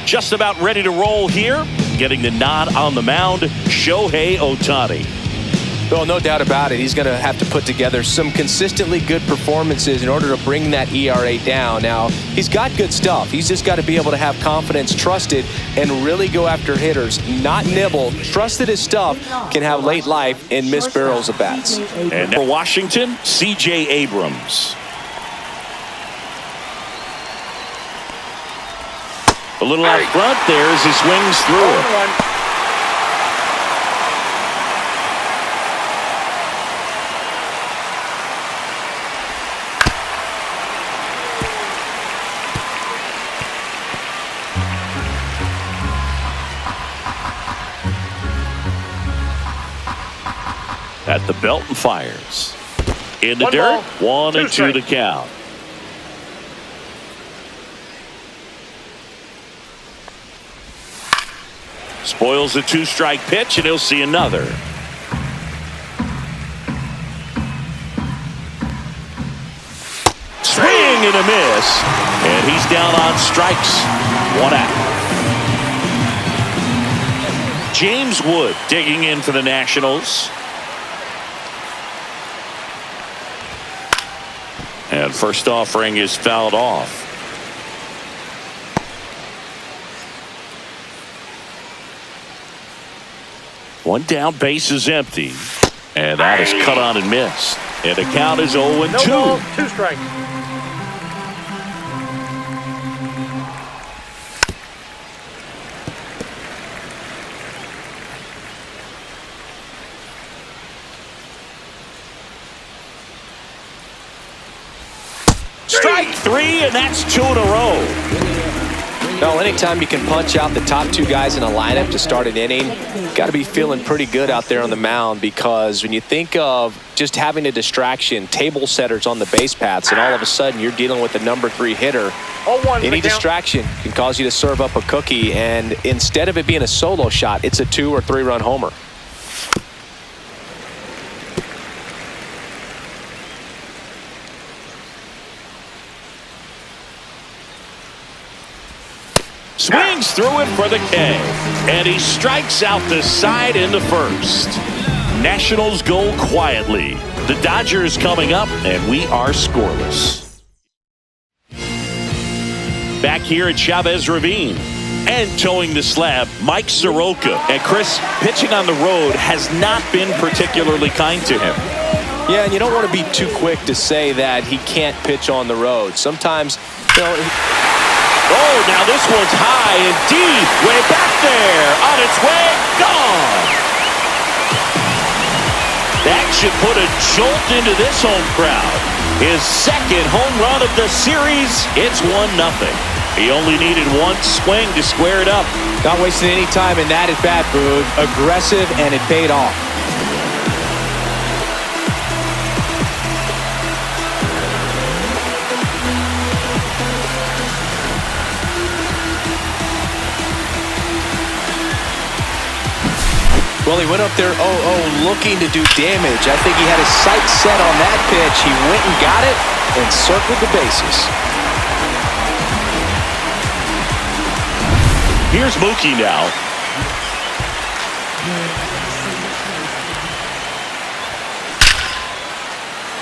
Just about ready to roll here. Getting the nod on the mound, Shohei Ohtani. Well, no doubt about it. He's going to have to put together some consistently good performances in order to bring that ERA down. Now, he's got good stuff. He's just got to be able to have confidence, trust it, and really go after hitters. Not nibble. Trust that his stuff can have late life and miss barrels of bats. And for Washington, C.J. Abrams. A little out front there as he swings through it. At the belt and fires. In the dirt, 1-2 to count. Spoils the 2-strike pitch, and he'll see another. Swing and a miss, and he's down on strikes. 1 out. James Wood digging in for the Nationals. And first offering is fouled off. One down, base is empty. And that is cut on and missed. And the count is 0-2. No ball, 2 strikes. Strike 3, and that's 2 in a row. Well, anytime you can punch out the top 2 guys in a lineup to start an inning, got to be feeling pretty good out there on the mound, because when you think of just having a distraction, table setters on the base paths, and all of a sudden you're dealing with the number 3 hitter, any distraction can cause you to serve up a cookie, and instead of it being a solo shot, it's a 2- or 3-run homer. Swings through it for the K. And he strikes out the side into first. Nationals go quietly. The Dodgers coming up, and we are scoreless. Back here at Chavez Ravine. And towing the slab, Mike Soroka. And Chris, pitching on the road has not been particularly kind to him. Yeah, and you don't want to be too quick to say that he can't pitch on the road. Sometimes, you know... Oh, now this one's high and deep, way back there, on its way, gone. That should put a jolt into this home crowd. His second home run of the series, it's 1-0. He only needed 1 swing to square it up. Not wasting any time in that at-bat, Boog. Aggressive, and it paid off. Well, he went up there 0-0 looking to do damage. I think he had his sights set on that pitch. He went and got it and circled the bases. Here's Mookie now.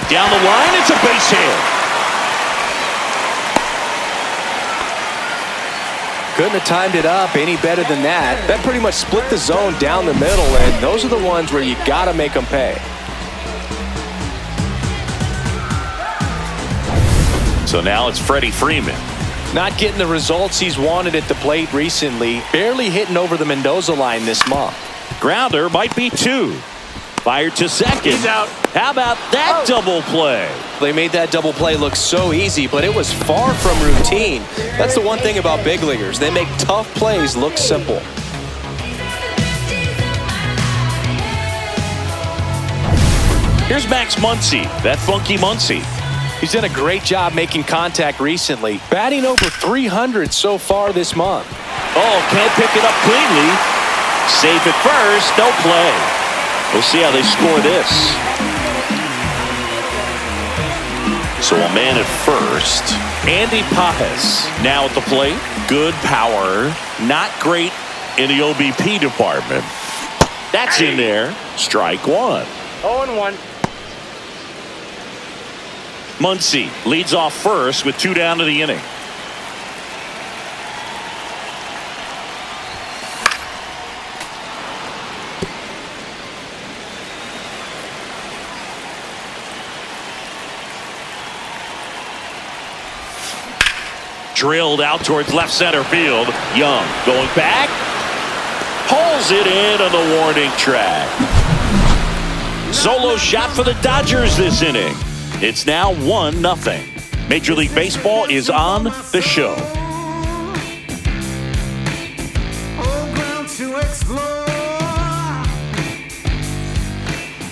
Down the line, it's a base hit. Couldn't have timed it up any better than that. That pretty much split the zone down the middle, and those are the ones where you got to make them pay. So now it's Freddie Freeman. Not getting the results he's wanted at the plate recently. Barely hitting over the Mendoza line this month. Grounder might be 2. Fired to second. He's out. How about that double play? They made that double play look so easy, but it was far from routine. That's the one thing about big leaguers. They make tough plays look simple. Here's Max Muncy, that funky Muncy. He's done a great job making contact recently. Batting over 300 so far this month. Oh, can't pick it up cleanly. Safe at first, no play. We'll see how they score this. So a man at first. Andy Pajes now at the plate. Good power. Not great in the OBP department. That's in there. Strike one. 0-1. Muncy leads off first with 2 down to the inning. Drilled out towards left center field. Young going back. Pulls it in on the warning track. Solo shot for the Dodgers this inning. It's now 1-0. Major League Baseball is on the show.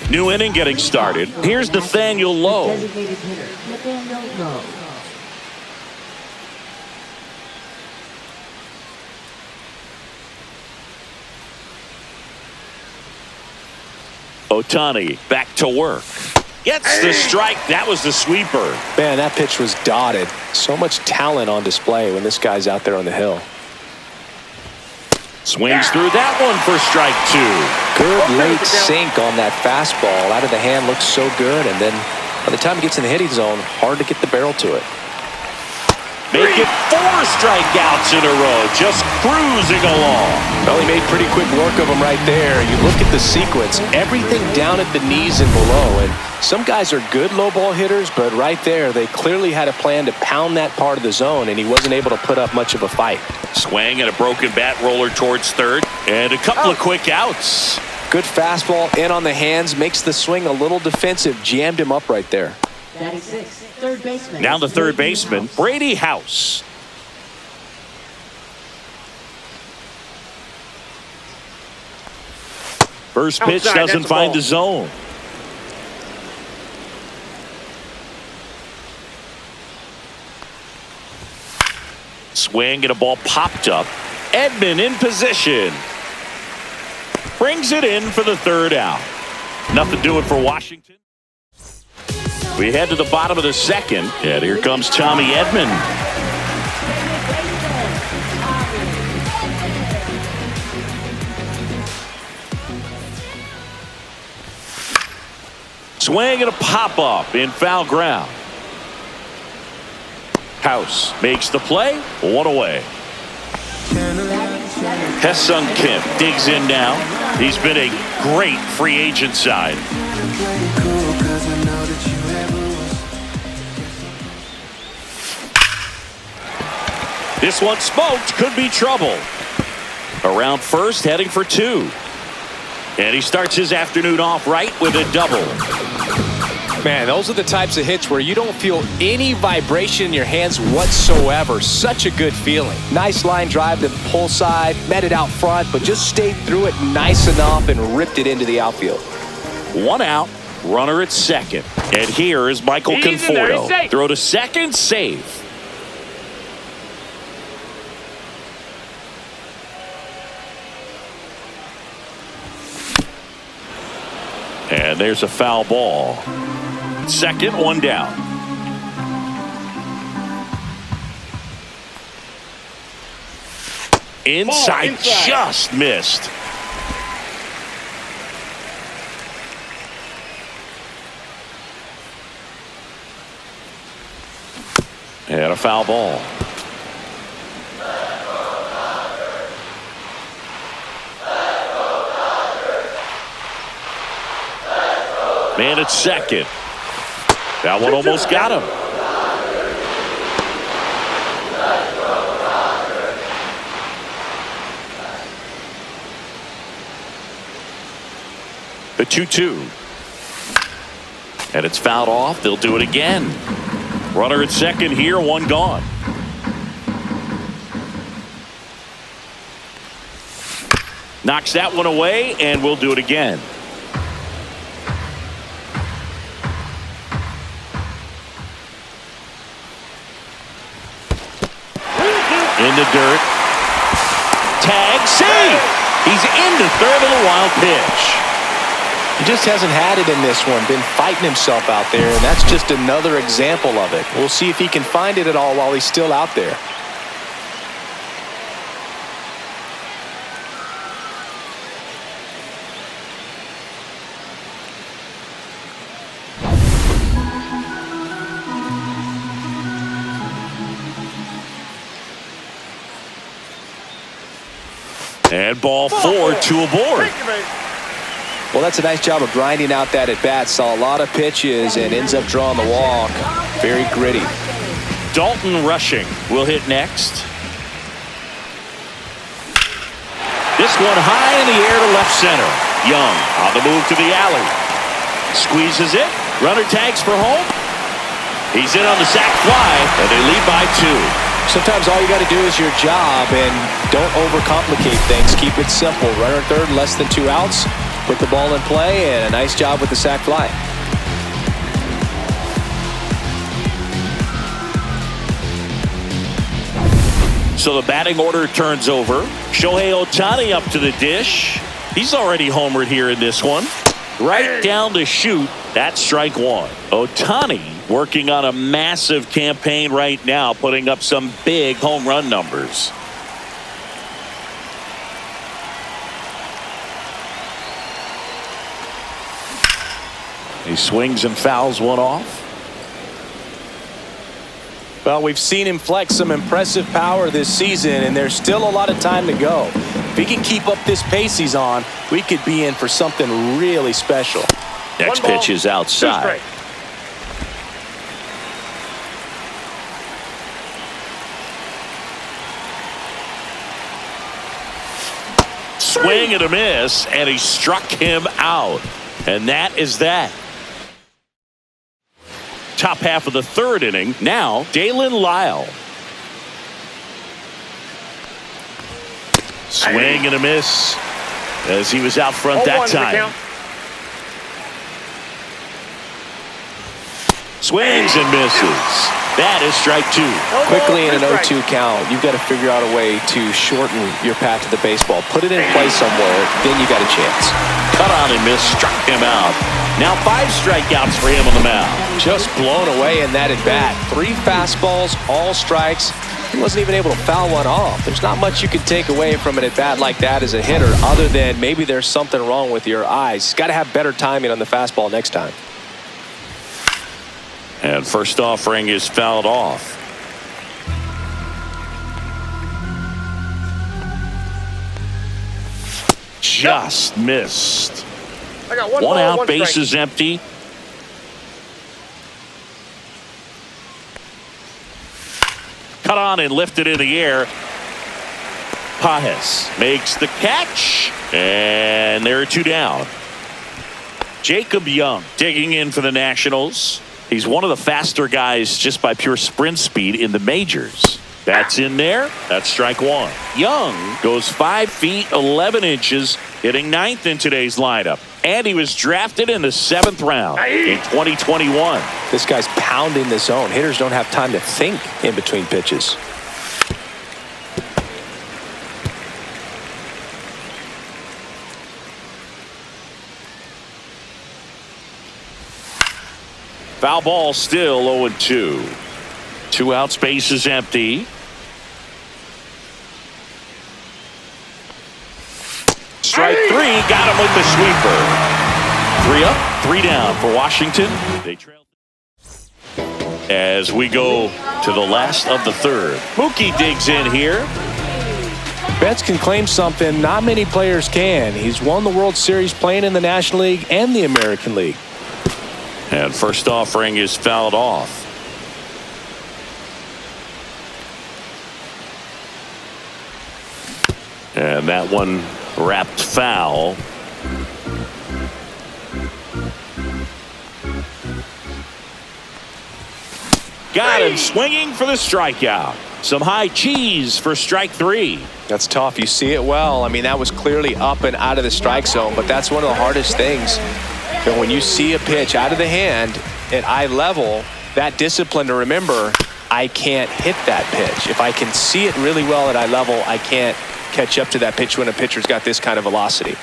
New inning getting started. Here's Nathaniel Lowe. Ohtani back to work. Gets the strike. That was the sweeper. Man, that pitch was dotted. So much talent on display when this guy's out there on the hill. Swings through that one for strike 2. Good late sink on that fastball. Out of the hand, looks so good. And then by the time he gets in the hitting zone, hard to get the barrel to it. Make it 4 strikeouts in a row. Just cruising along. Well, he made pretty quick work of him right there. You look at the sequence, everything down at the knees and below. And some guys are good low ball hitters, but right there, they clearly had a plan to pound that part of the zone, and he wasn't able to put up much of a fight. Swing and a broken bat roller towards third. And a couple of quick outs. Good fastball in on the hands, makes the swing a little defensive, jammed him up right there. 96, third baseman. Now the third baseman, Brady House. First pitch doesn't find the zone. Swing and a ball popped up. Edman in position. Brings it in for the third out. Nothing doing for Washington. We head to the bottom of the second, and here comes Tommy Edman. Swing and a pop-up in foul ground. House makes the play, 1 away. Hesung Kim digs in now. He's been a great free agent side. This one smoked, could be trouble. Around first, heading for 2. And he starts his afternoon off right with a double. Man, those are the types of hits where you don't feel any vibration in your hands whatsoever. Such a good feeling. Nice line drive to the pull side, met it out front, but just stayed through it nice enough and ripped it into the outfield. 1 out, runner at second. And here is Michael Conforto. Throw to second, save. And there's a foul ball. Second, 1 down. Inside, just missed. And a foul ball. Man at second. That one almost got him. The 2-2. And it's fouled off. They'll do it again. Runner at second here, 1 gone. Knocks that one away, and we'll do it again. In the dirt. Tag, save! He's into third of the wild pitch. He just hasn't had it in this one, been fighting himself out there, and that's just another example of it. We'll see if he can find it at all while he's still out there. And ball 4, 2 aboard. Well, that's a nice job of grinding out that at-bat. Saw a lot of pitches and ends up drawing the walk. Very gritty. Dalton Rushing will hit next. This one high in the air to left center. Young on the move to the alley. Squeezes it. Runner tags for home. He's in on the sac fly, and they lead by 2. Sometimes all you got to do is your job and don't overcomplicate things. Keep it simple. Runner third, less than 2 outs. Put the ball in play, and a nice job with the sac fly. So the batting order turns over. Shohei Ohtani up to the dish. He's already homered here in this one. Right down to shoot. That's strike 1. Ohtani working on a massive campaign right now, putting up some big home run numbers. He swings and fouls one off. Well, we've seen him flex some impressive power this season, and there's still a lot of time to go. If he can keep up this pace he's on, we could be in for something really special. Next pitch is outside. Swing and a miss, and he struck him out. And that is that. Top half of the 3rd inning. Now, Dalen Lyle. Swing and a miss as he was out front that time. Swings and misses. That is strike 2. Quickly in an 0-2 count, you've got to figure out a way to shorten your path to the baseball. Put it in play somewhere, then you got a chance. Cut on and miss, struck him out. Now 5 strikeouts for him on the mound. Just blown away in that at-bat. 3 fastballs, all strikes. He wasn't even able to foul one off. There's not much you can take away from an at-bat like that as a hitter, other than maybe there's something wrong with your eyes. Got to have better timing on the fastball next time. And first offering is fouled off. Just missed. I got one ball, out, 1 base strike. is empty. Cut on and lifted in the air. Pajes makes the catch, and there are 2 down. Jacob Young digging in for the Nationals. He's one of the faster guys just by pure sprint speed in the majors. That's in there. That's strike 1. Young goes 5 feet 11 inches, hitting 9th in today's lineup. And he was drafted in the 7th round in 2021. This guy's pounding the zone. Hitters don't have time to think in between pitches. Foul ball, still 0-2. 2 outs, base is empty. Strike 3, got him with the sweeper. 3 up, 3 down for Washington. They trail as we go to the last of the 3rd. Mookie digs in here. Betts can claim something not many players can. He's won the World Series playing in the National League and the American League. And first offering is fouled off. And that one wrapped foul. Got him swinging for the strikeout. Some high cheese for strike 3. That's tough. You see it well. I mean, that was clearly up and out of the strike zone, but that's one of the hardest things. And when you see a pitch out of the hand at eye level, that discipline to remember, I can't hit that pitch. If I can see it really well at eye level, I can't catch up to that pitch when a pitcher's got this kind of velocity.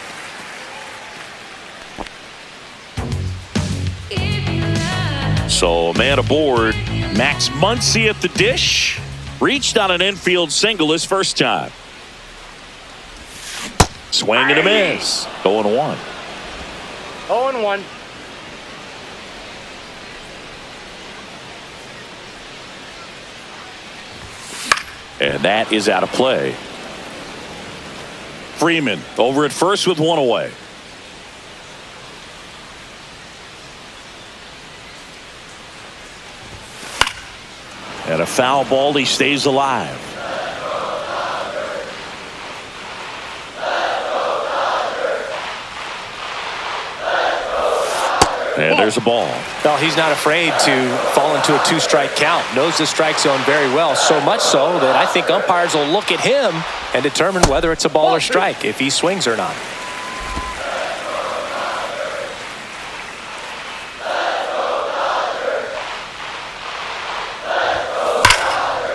So, man aboard. Max Muncy at the dish. Reached on an infield single his first time. Swing and a miss. 0-1. 0-1. And that is out of play. Freeman over at first with one away. And a foul ball, he stays alive. And there's a ball. Well, he's not afraid to fall into a two-strike count. Knows the strike zone very well, so much so that I think umpires will look at him and determine whether it's a ball or strike, if he swings or not.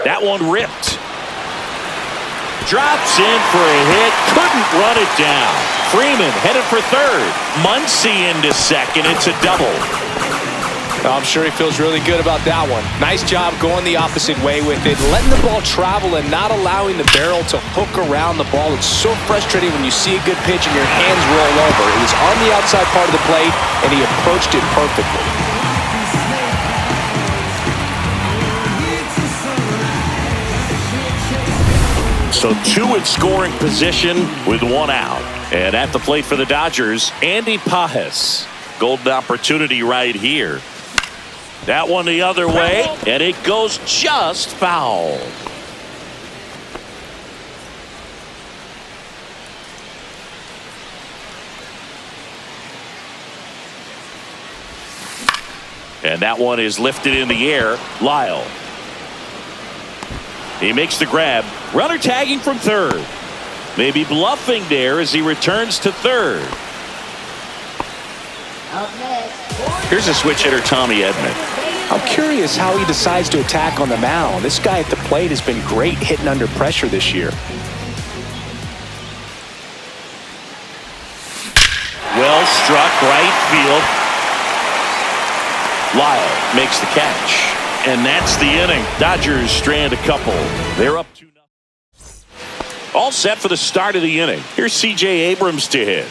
That one ripped. Drops in for a hit. Couldn't run it down. Freeman headed for third. Muncy into second. It's a double. I'm sure he feels really good about that one. Nice job going the opposite way with it. Letting the ball travel and not allowing the barrel to hook around the ball. It's so frustrating when you see a good pitch and your hands roll over. It was on the outside part of the plate, and he approached it perfectly. So two in scoring position with one out. And at the plate for the Dodgers, Andy Pages. Golden opportunity right here. That one the other way, and it goes just foul. And that one is lifted in the air. Lyle. He makes the grab. Runner tagging from third. Maybe bluffing there as he returns to third. Here's a switch hitter, Tommy Edman. I'm curious how he decides to attack on the mound. This guy at the plate has been great hitting under pressure this year. Well struck right field. Lyle makes the catch. And that's the inning. Dodgers strand a couple. They're up 2-0. All set for the start of the inning. Here's C.J. Abrams to hit.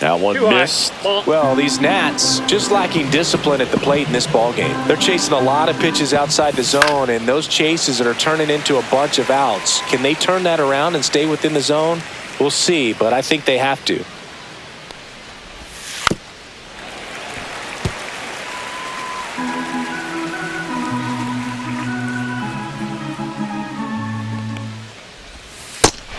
That one missed. Well, these Nats just lacking discipline at the plate in this ballgame. They're chasing a lot of pitches outside the zone, and those chases are turning into a bunch of outs. Can they turn that around and stay within the zone? We'll see, but I think they have to.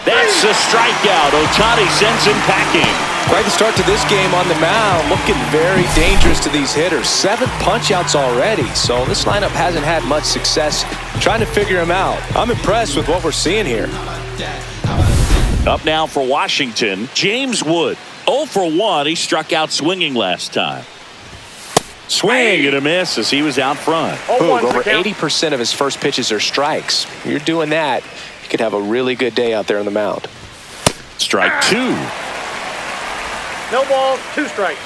That's a strikeout. Ohtani sends him packing. Quite the start to this game on the mound. Looking very dangerous to these hitters. 7 punch-outs already, so this lineup hasn't had much success trying to figure him out. I'm impressed with what we're seeing here. Up now for Washington, James Wood. 0 for 1. He struck out swinging last time. Swing and a miss as he was out front. Over 80% of his first pitches are strikes. You're doing that, you could have a really good day out there on the mound. Strike 2. No balls, 2 strikes.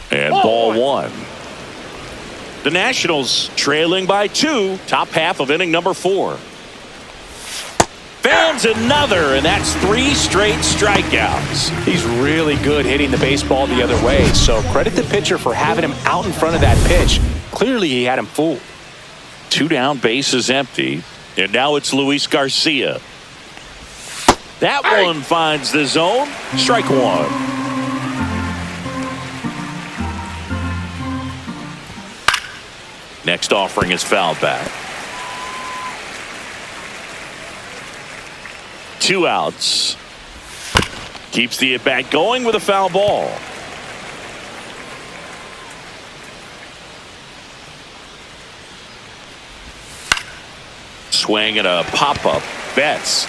And ball 1. The Nationals trailing by 2. Top half of inning number 4. Fans another, and that's 3 straight strikeouts. He's really good hitting the baseball the other way, so credit the pitcher for having him out in front of that pitch. Clearly he had him fooled. 2 down, bases empty, and now it's Luis Garcia. That one finds the zone. Strike 1. Next offering is fouled back. 2 outs. Keeps the at-bat going with a foul ball. Swing and a pop-up. Betts.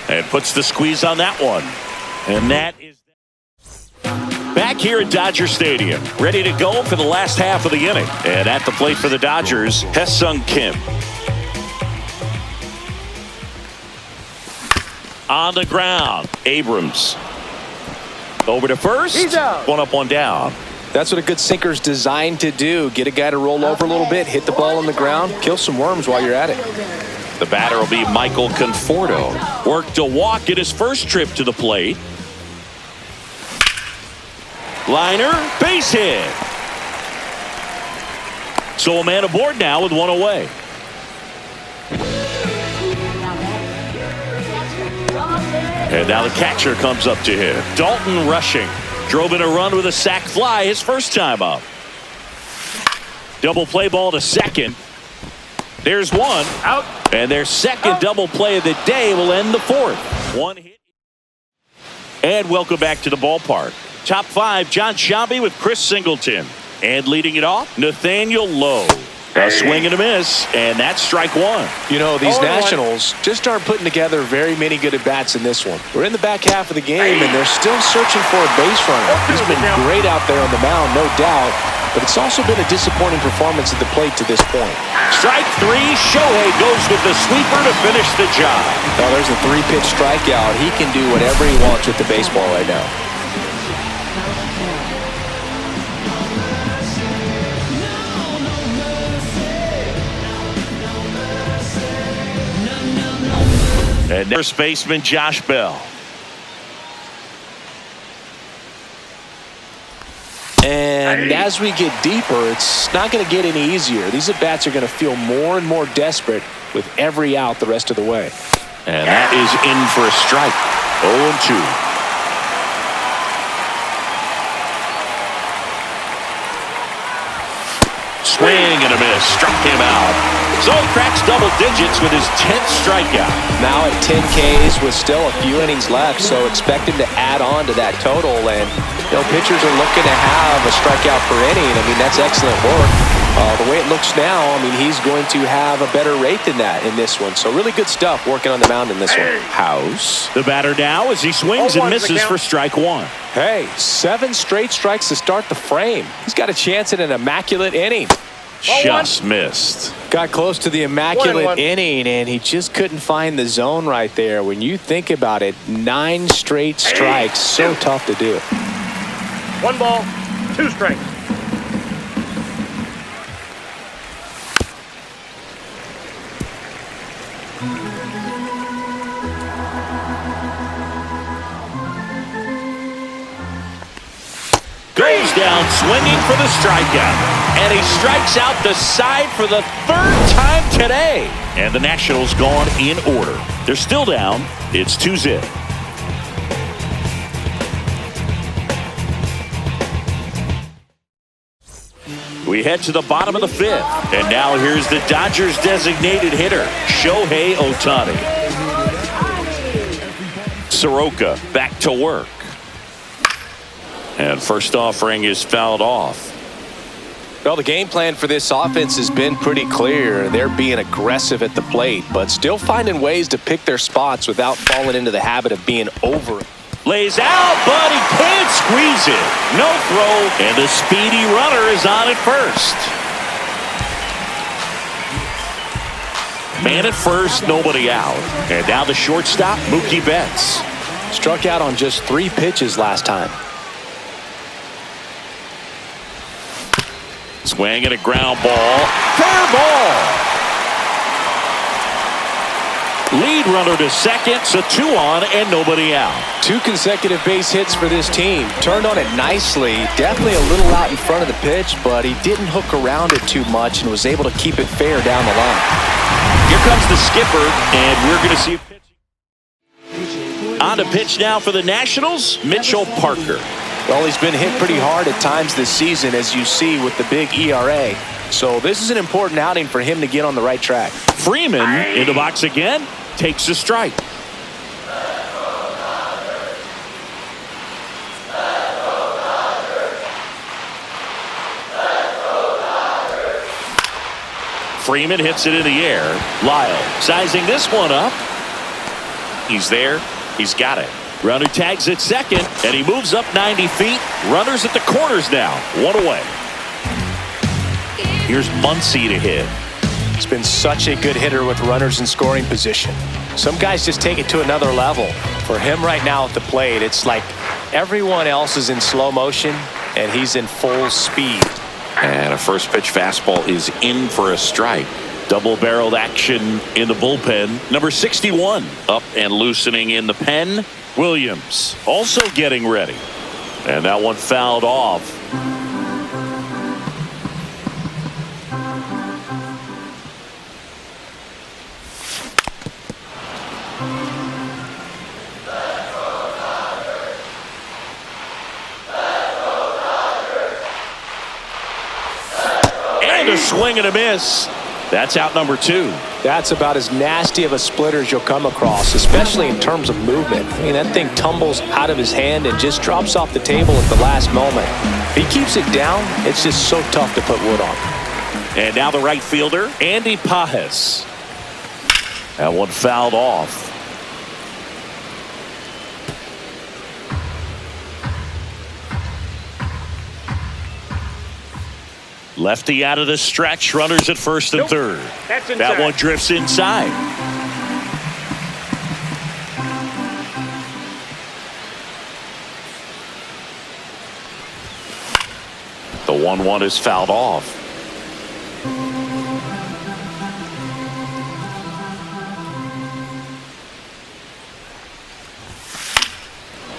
And puts the squeeze on that one. And that is back here at Dodger Stadium. Ready to go for the last half of the inning. And at the plate for the Dodgers, Ha-Seong Kim. On the ground, Abrams. Over to first. He's out. One up, one down. That's what a good sinker's designed to do. Get a guy to roll over a little bit, hit the ball on the ground, kill some worms while you're at it. The batter will be Michael Conforto. Worked a walk at his first trip to the plate. Liner, base hit. So a man aboard now with one away. And now the catcher comes up to him. Dalton rushing. Drove in a run with a sac fly his first time up. Double play ball to second. There's one. Out. And their second double play of the day will end the fourth. One hit. And welcome back to the ballpark. Top five, John Sciambi with Chris Singleton. And leading it off, Nathaniel Lowe. A swing and a miss, and that's strike one. You know, these Nationals just aren't putting together very many good at-bats in this one. We're in the back half of the game, and they're still searching for a base runner. He's been great out there on the mound, no doubt, but it's also been a disappointing performance at the plate to this point. Strike three, Shohei goes with the sweeper to finish the job. Now there's a three-pitch strikeout. He can do whatever he wants with the baseball right now. And first baseman Josh Bell. And as we get deeper, it's not going to get any easier. These at-bats are going to feel more and more desperate with every out the rest of the way. And that is in for a strike. 0-2. Swing and a miss. Struck him out. So he cracks double digits with his 10th strikeout. Now at 10 Ks with still a few innings left, so expect him to add on to that total. And, you know, pitchers are looking to have a strikeout per inning. I mean, that's excellent work. The way it looks now, I mean, he's going to have a better rate than that in this one. So really good stuff working on the mound in this one. House. The batter now as he swings and misses for strike one. Hey, 7 straight strikes to start the frame. He's got a chance at an immaculate inning. Just missed. Got close to the immaculate inning, and he just couldn't find the zone right there. When you think about it, 9 straight strikes, so tough to do. 1 ball, 2 strikes. Goes down swinging for the strikeout. And he strikes out the side for the 3rd time today. And the Nationals gone in order. They're still down. It's 2-0. We head to the bottom of the 5th. And now here's the Dodgers designated hitter, Shohei Ohtani. Soroka back to work. And first offering is fouled off. Well, the game plan for this offense has been pretty clear. They're being aggressive at the plate, but still finding ways to pick their spots without falling into the habit of being over. Lays out, but he can't squeeze it. No throw, and the speedy runner is on at first. Man at first, nobody out. And now the shortstop, Mookie Betts. Struck out on just 3 pitches last time. Swing and a ground ball. Fair ball. Lead runner to second, so 2 on and nobody out. 2 consecutive base hits for this team. Turned on it nicely. Definitely a little out in front of the pitch, but he didn't hook around it too much and was able to keep it fair down the line. Here comes the skipper, and we're going to see a pitch. On to pitch now for the Nationals, Mitchell Parker. Well, he's been hit pretty hard at times this season, as you see with the big ERA. So this is an important outing for him to get on the right track. Freeman in the box again, takes a strike. Freeman hits it in the air. Lyle sizing this one up. He's there. He's got it. Runner tags at second, and he moves up 90 feet. Runners at the corners now. 1 away. Here's Muncy to hit. He's been such a good hitter with runners in scoring position. Some guys just take it to another level. For him right now at the plate, it's like everyone else is in slow motion and he's in full speed. And a first pitch fastball is in for a strike. Double-barreled action in the bullpen. Number 61 up and loosening in the pen. Williams also getting ready. And that one fouled off. And a swing and a miss. That's out number 2. That's about as nasty of a splitter as you'll come across, especially in terms of movement. I mean, that thing tumbles out of his hand and just drops off the table at the last moment. If he keeps it down, it's just so tough to put wood on. And now the right fielder, Andy Pajes. That one fouled off. Lefty out of the stretch. Runners at first and third. That's inside. That one drifts inside. The 1-1 is fouled off.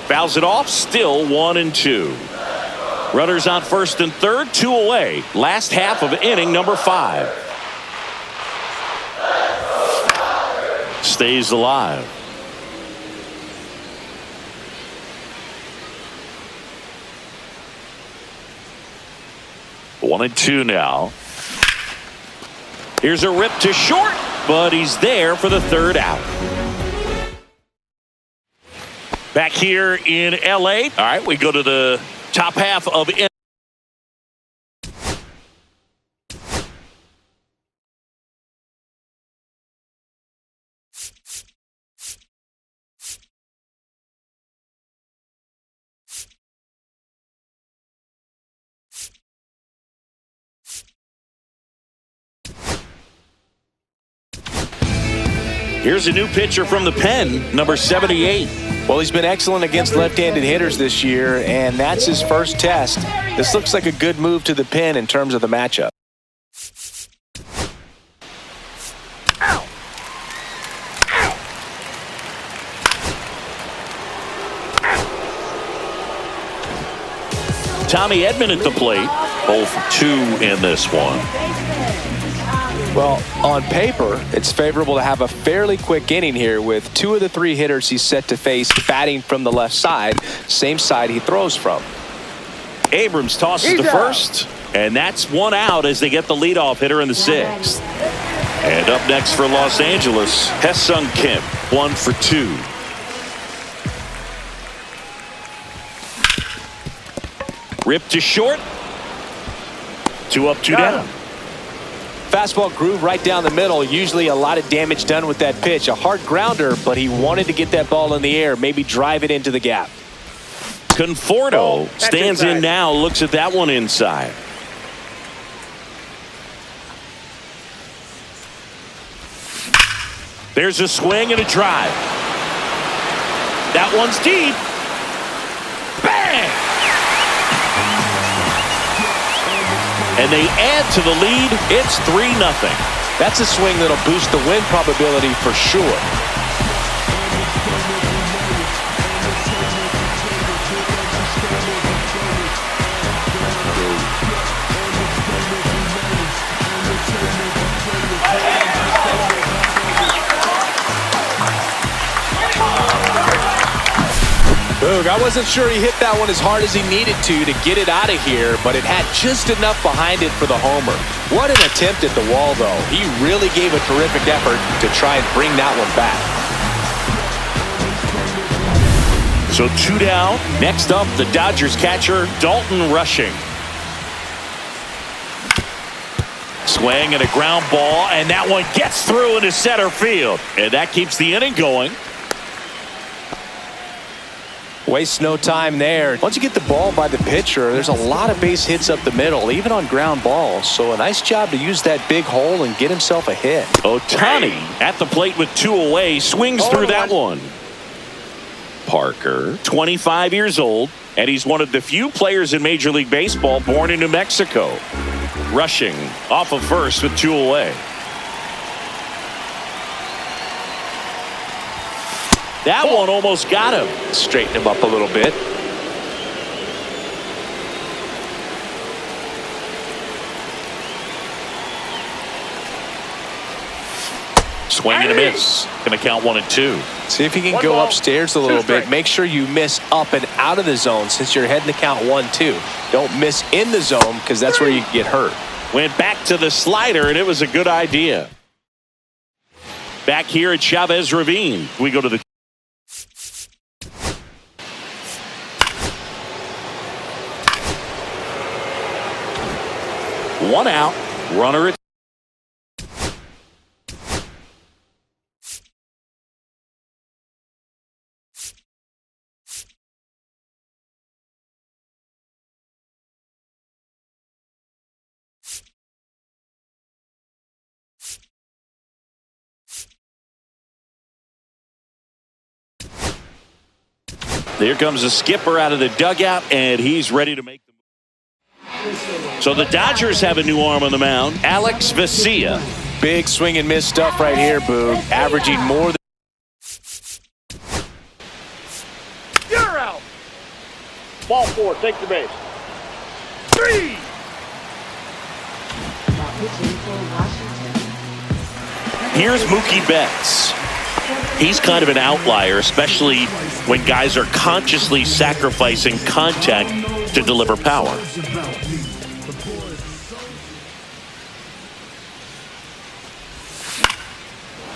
Fouls it off. Still 1-2. Runners on first and third, 2 away. Last half of inning number 5. Stays alive. One and 2 now. Here's a rip to short, but he's there for the third out. Back here in LA. All right, we go to the top half of it. Here's a new pitcher from the pen, number 78. Well, he's been excellent against left-handed hitters this year, and that's his first test. This looks like a good move to the pen in terms of the matchup. Ow. Tommy Edman at the plate. 0 for 2 in this one. Well, on paper, it's favorable to have a fairly quick inning here with 2 of the 3 hitters he's set to face batting from the left side, same side he throws from. Abrams tosses to first, and that's 1 out as they get the leadoff hitter in the 6th. And up next for Los Angeles, Ha-Seong Kim, 1 for 2. Rip to short. 2 up, 2 down. Fastball groove right down the middle. Usually a lot of damage done with that pitch. A hard grounder, but he wanted to get that ball in the air, maybe drive it into the gap. Conforto stands in now, looks at that one inside. There's a swing and a drive. That one's deep. Bang! And they add to the lead. It's 3-0. That's a swing that'll boost the win probability for sure. Boog, I wasn't sure he hit that one as hard as he needed to get it out of here, but it had just enough behind it for the homer. What an attempt at the wall, though. He really gave a terrific effort to try and bring that one back. So 2 down. Next up, the Dodgers catcher, Dalton Rushing. Swing and a ground ball, and that one gets through into center field. And that keeps the inning going. Waste no time there. Once you get the ball by the pitcher, there's a lot of base hits up the middle, even on ground balls. So a nice job to use that big hole and get himself a hit. Ohtani at the plate with 2 away, swings through that one. Parker, 25 years old, and he's one of the few players in Major League Baseball born in New Mexico. Rushing off of first with 2 away. That one almost got him. Straighten him up a little bit. Swing and a miss. Going to count 1 and 2. See if you can go upstairs a little bit. Make sure you miss up and out of the zone since you're heading to count 1-2. Don't miss in the zone because that's where you get hurt. Went back to the slider, and it was a good idea. Back here at Chavez Ravine, we go to the 1 out, runner at There comes a skipper out of the dugout, and he's ready to make the move. So the Dodgers have a new arm on the mound, Alex Vesia. Big swing and miss stuff right here, Boog. Averaging more than... You're out. Ball 4, take the base. 3. Here's Mookie Betts. He's kind of an outlier, especially when guys are consciously sacrificing contact to deliver power.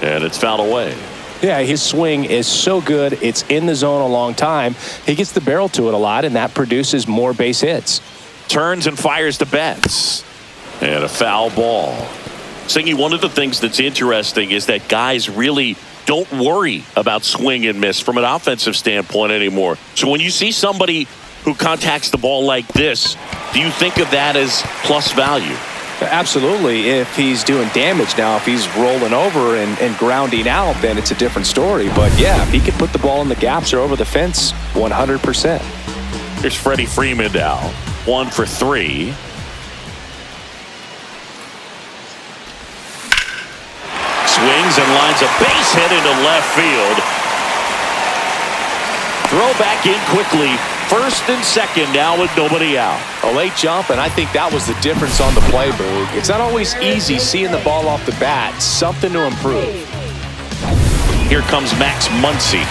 And it's fouled away. Yeah, his swing is so good. It's in the zone a long time. He gets the barrel to it a lot, and that produces more base hits. Turns and fires to Betts. And a foul ball. Singy, one of the things that's interesting is that guys really don't worry about swing and miss from an offensive standpoint anymore. So when you see somebody who contacts the ball like this, do you think of that as plus value? Absolutely, if he's doing damage. Now, if he's rolling over and grounding out, then it's a different story. But yeah, if he can put the ball in the gaps or over the fence, 100%. Here's Freddie Freeman now. 1 for 3. Swings and lines a base hit into left field. Throw back in quickly. First and second now with nobody out. A late jump, and I think that was the difference on the play, Boog. It's not always easy seeing the ball off the bat. Something to improve. Here comes Max Muncy.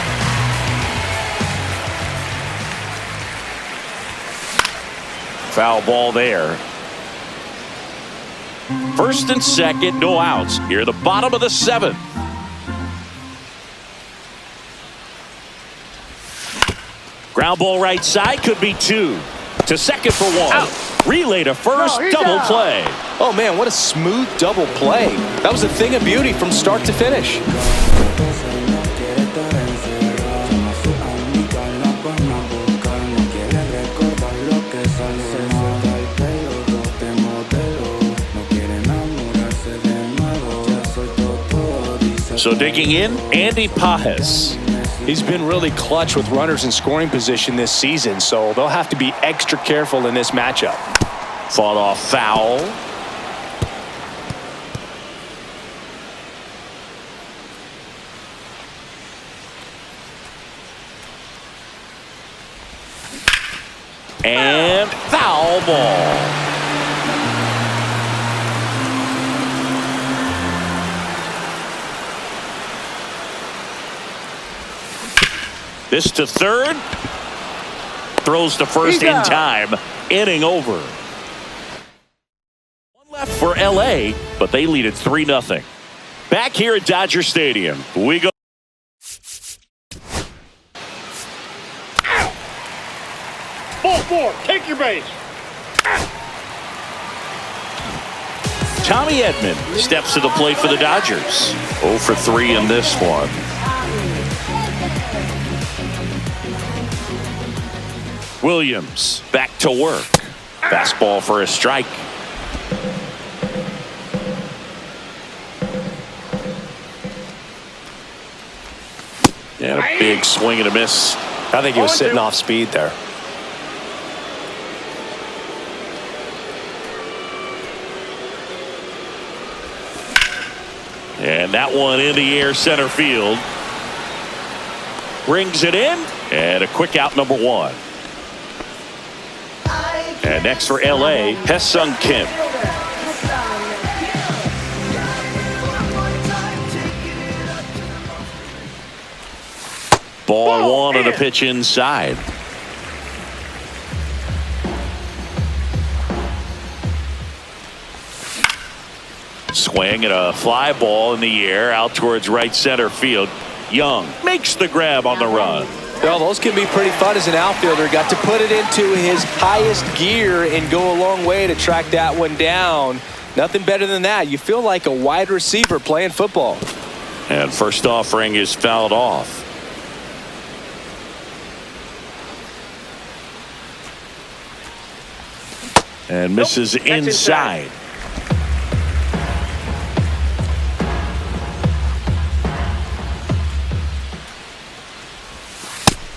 Foul ball there. First and second, no outs. Here, the bottom of the 7th. Ground ball right side, could be 2. To second for 1. Out. Relay to first, double play. Oh man, what a smooth double play. That was a thing of beauty from start to finish. So digging in, Andy Pajes. He's been really clutch with runners in scoring position this season, so they'll have to be extra careful in this matchup. Fought off foul. And foul ball. This to third. Throws to first in time. Inning over. One left for LA, but they lead it 3-0. Back here at Dodger Stadium, we go. Ball 4, take your base. Tommy Edman steps to the plate for the Dodgers. 0 for 3 in this one. Williams back to work. Fastball for a strike. And a big swing and a miss. I think he was sitting off speed there. And that one in the air center field. Brings it in. And a quick out, number one. And next for LA, Haesung Kim. Ball one on a pitch inside. Swing and a fly ball in the air out towards right center field. Young makes the grab on the run. Well, those can be pretty fun as an outfielder. Got to put it into his highest gear and go a long way to track that one down. Nothing better than that. You feel like a wide receiver playing football. And first offering is fouled off. And misses inside.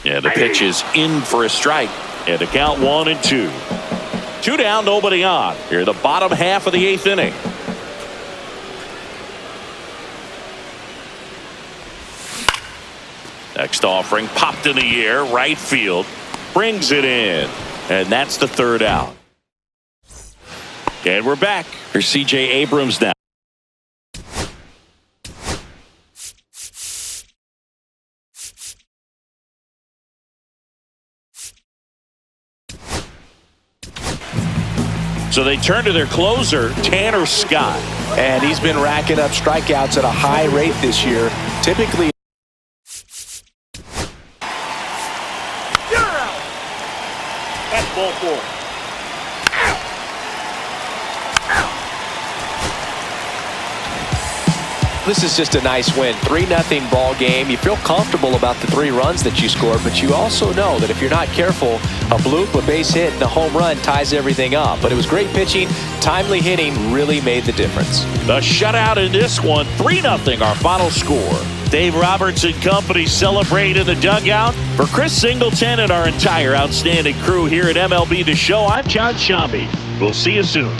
Yeah, the pitch is in for a strike. And the count 1-2. 2 down, nobody on. Here the bottom half of the 8th inning. Next offering popped in the air, right field. Brings it in. And that's the 3rd out. And we're back. Here's C.J. Abrams now. So they turn to their closer, Tanner Scott. And he's been racking up strikeouts at a high rate this year. Typically. You're out. That's ball 4. This is just a nice win. 3-0 ball game. You feel comfortable about the 3 runs that you scored, but you also know that if you're not careful, a bloop, a base hit, and a home run ties everything up. But it was great pitching. Timely hitting really made the difference. The shutout in this one, 3-0 our final score. Dave Roberts and company celebrate in the dugout. For Chris Singleton and our entire outstanding crew here at MLB The Show, I'm John Shambi. We'll see you soon.